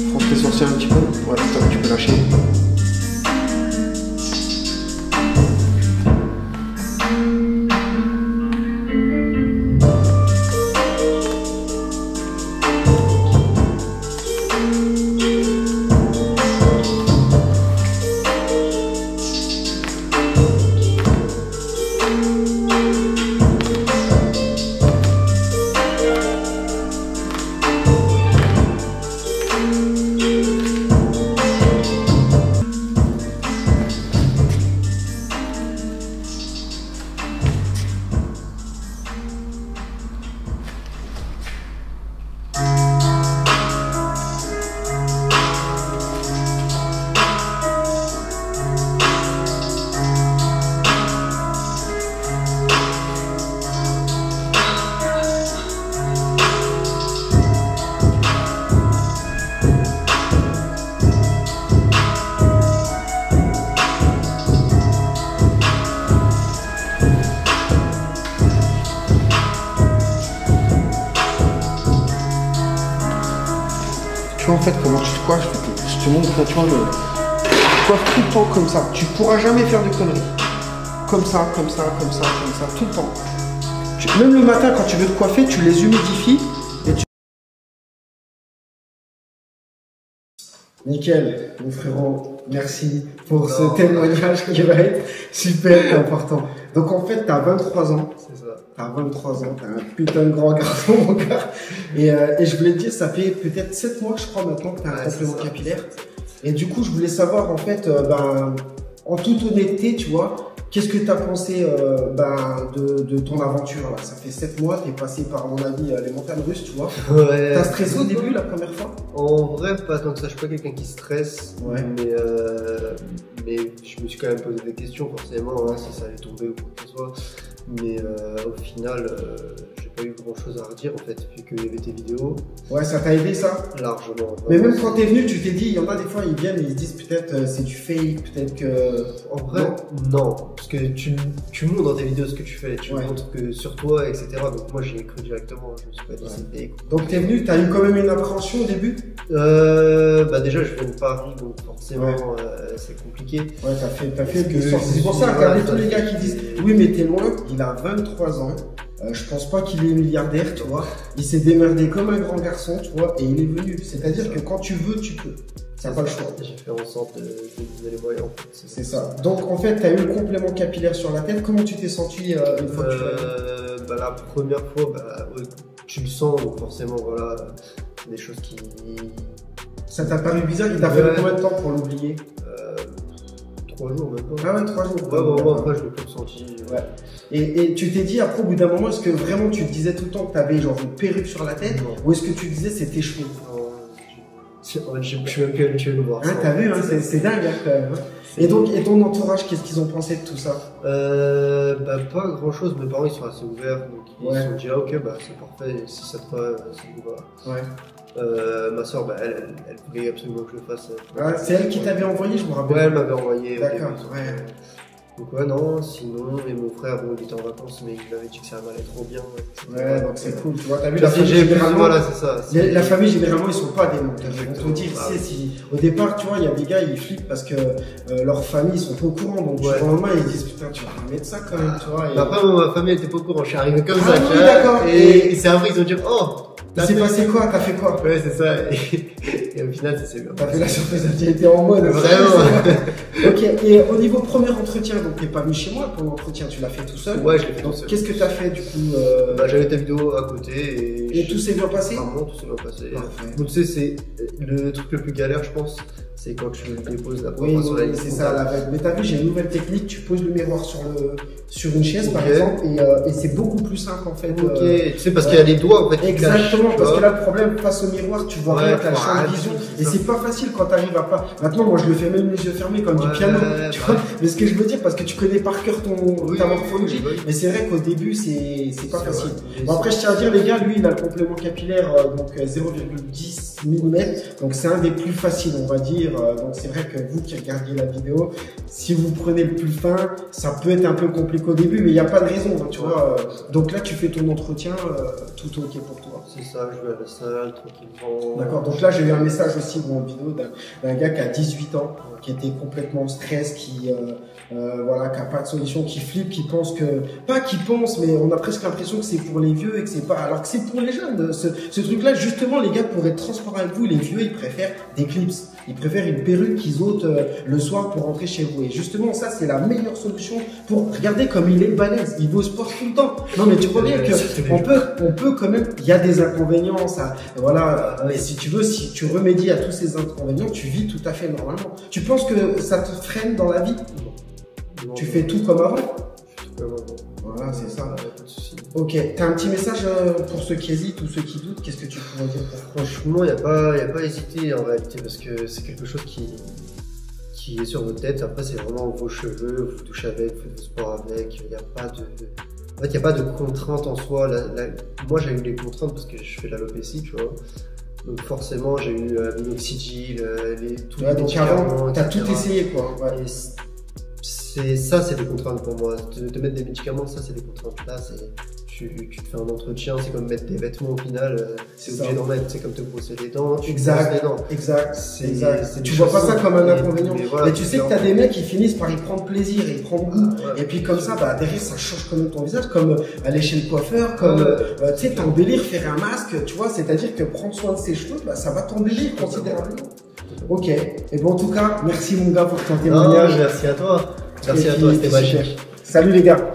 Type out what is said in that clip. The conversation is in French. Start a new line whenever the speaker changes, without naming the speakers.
Fronce tes sourcils un petit peu. Ouais, top, tu peux lâcher. En fait, comment tu te coiffes, je te montre, tu vois, tu coiffes tout le temps comme ça. Tu pourras jamais faire de conneries. Comme ça, comme ça, comme ça, comme ça, tout le temps. Même le matin, quand tu veux te coiffer, tu les humidifies et tu... Nickel, mon frérot, merci pour ce témoignage qui va être super important. Donc en fait, tu as 23 ans.
C'est ça.
Tu as 23 ans, tu as un putain de grand garçon, mon gars. Et je voulais te dire, ça fait peut-être 7 mois, je crois, maintenant que tu as un complément capillaire. Et du coup, je voulais savoir, en fait, en toute honnêteté, tu vois, qu'est-ce que tu as pensé de ton aventure là? Ça fait 7 mois, tu es passé par, à mon avis, les montagnes russes, tu vois.
Ouais.
T'as stressé au début, la première fois?
En vrai, pas tant que ça. Je suis pas quelqu'un qui stresse,
Ouais.
mais je me suis quand même posé des questions, forcément, hein, si ça allait tomber ou quoi que ce soit. Mais au final, j'ai pas eu grand chose à redire en fait, vu qu'il y avait tes vidéos.
Ouais, ça t'a aidé ça?
Largement.
Mais même quand t'es venu, tu t'es dit, il y en a des fois, ils viennent et ils se disent peut-être c'est du fake, peut-être que.
En vrai, non. Parce que tu montres dans tes vidéos ce que tu fais, tu montres que sur toi, etc. Donc moi, j'y ai cru directement, je me suis pas dit c'est fake.
Donc t'es venu, t'as eu quand même une appréhension au début?
Déjà, je viens de Paris, donc forcément, c'est compliqué.
Ouais, t'as fait que c'est pour ça, regardez tous les gars qui disent, oui, mais t'es loin, il a 23 ans. Je pense pas qu'il est milliardaire, tu vois. Il s'est démerdé comme un grand garçon, tu vois, et il est venu. C'est-à-dire que quand tu veux, tu peux. T'as pas le choix.
J'ai fait en sorte de donner les moyens, en fait.
C'est ça. Donc, en fait, t'as eu le complément capillaire sur la tête. Comment tu t'es senti une fois que tu l'as eu?
La première fois, tu le sens, donc forcément, voilà, des choses qui...
Ça t'a paru bizarre? Il t'a fallu combien de temps pour l'oublier?
3 jours maintenant.
Ah ouais, 3 jours.
Ouais, vraiment, après, je l'ai plus ressenti.
Ouais. Et tu t'es dit, après, au bout d'un moment, est-ce que vraiment tu te disais tout le temps que t'avais genre une perruque sur la tête?
Non.
Ou est-ce que tu disais c'est tes cheveux?
Je suis même plus habitué de voir ça.
T'as vu, hein, c'est dingue, hein, quand même. Et donc, et ton entourage, qu'est-ce qu'ils ont pensé de tout ça?
Pas grand chose, mes parents ils sont assez ouverts, donc ils se sont dit, ah ok, c'est parfait, si ça te va, ça nous va.
Ouais.
Ma soeur, elle voulait absolument que je le fasse.
C'est elle qui t'avait envoyé, je me rappelle.
Ouais, elle m'avait envoyé.
D'accord, ouais.
Donc ouais, non, sinon, et mon frère, bon, il était en vacances, mais il m'avait dit que ça m'allait trop bien.
Ouais, donc c'est cool, tu vois, t'as vu, la famille,
voilà, c'est ça.
La famille, généralement, ils sont pas des menteurs. Ils vont te dire, si, au départ, tu vois, il y a des gars, ils flippent parce que leur famille, ils sont pas au courant, donc du jour au lendemain, ils disent, putain, tu vas pas mettre ça quand même, tu vois.
Après, ma famille, elle était pas au courant, je suis arrivé comme ça,
oui, d'accord.
Et c'est après, ils ont dit, oh!
Il s'est passé quoi? T'as fait quoi?
Ouais, c'est ça. Et au final, ça s'est bien.
T'as fait la surprise, tu étais en mode.
Vraiment.
Ok, et au niveau premier entretien, donc t'es pas venu chez moi pour l'entretien, tu l'as fait tout seul?
Ouais, je l'ai fait tout seul.
Qu'est-ce que t'as fait du coup?
J'avais ta vidéo à côté
et tout s'est bien passé?
Vraiment, tout s'est bien passé.
Parfait.
Donc, tu sais, c'est le truc le plus galère, je pense, c'est quand tu déposes la première fois sur la liste.
C'est ça, la vague. Mais t'as vu, j'ai une nouvelle technique, tu poses le miroir sur une chaise par exemple, et c'est beaucoup plus simple en fait.
Ok, tu sais, parce qu'il y a les doigts en fait.
Exactement, parce que là, le problème, face au miroir, tu vois rien, t'as le champ de vision, et c'est pas facile quand t'arrives à pas. Maintenant, moi, je le fais même les yeux fermés comme du piano, tu vois. Mais ce que je veux dire, parce que tu connais par cœur ta morphologie, mais c'est vrai qu'au début, c'est pas facile. Bon, après, je tiens à dire, les gars, lui, il a le complément capillaire, donc 0,10 mm, donc c'est un des plus faciles, on va dire. Donc c'est vrai que vous qui regardiez la vidéo, si vous prenez le plus fin, ça peut être un peu compliqué au début, mais il n'y a pas de raison, hein, tu vois. Donc là, tu fais ton entretien, tout ok pour toi.
C'est ça, je vais à la salle tranquillement.
D'accord, donc là j'ai eu un message aussi en vidéo d'un gars qui a 18 ans, qui était complètement en stress, qui voilà, qui a pas de solution, qui flippe, qui pense que, pas qui pense, mais on a presque l'impression que c'est pour les vieux et que c'est pas, alors que c'est pour les jeunes. Ce truc-là, justement, les gars, pour être transparents avec vous, les vieux, ils préfèrent des clips. Ils préfèrent une perruque qu'ils ôtent le soir pour rentrer chez vous. Et justement, ça, c'est la meilleure solution pour regarder comme il est balèze. Il va au sport tout le temps. Non, mais tu vois bien que on peut quand même, il y a des inconvénients, ça, voilà. Mais si tu veux, si tu remédies à tous ces inconvénients, tu vis tout à fait normalement. Tu penses que ça te freine dans la vie? Non, tu fais tout comme avant? Voilà, c'est ça. Ok, t'as un petit message pour ceux qui hésitent ou ceux qui doutent? Qu'est-ce que tu pourrais dire?
Franchement, il n'y a pas hésité en réalité, parce que c'est quelque chose qui est sur votre tête. Après, c'est vraiment vos cheveux, vous touchez avec, vous faites du sport avec. Il n'y a pas de... En fait, il n'y a pas de contraintes en soi. Moi, j'ai eu des contraintes parce que je fais de l'alopécie, tu vois. Donc forcément, j'ai eu minoxidil, tous les médicaments,
t'as tout essayé, quoi. Ouais.
Ça, c'est des contraintes pour moi. De mettre des médicaments, ça, c'est des contraintes. Là, tu te fais un entretien, c'est comme mettre des vêtements au final. C'est obligé d'en mettre. C'est comme te brosser les dents.
Exact.
Les dents.
Exact. Tu vois pas ça comme un inconvénient. Mais tu sais que t'as des mecs qui finissent par y prendre plaisir, y prendre goût. Et puis comme ça, bah derrière, ça change quand même ton visage. Comme aller chez le coiffeur, comme tu sais, t'embellir, faire un masque. Tu vois, c'est-à-dire que prendre soin de ses cheveux, bah ça va t'embellir considérablement. Ok. Et bon, en tout cas, merci mon gars pour ton témoignage.
Merci à toi. Merci à toi, c'était magique.
Salut les gars.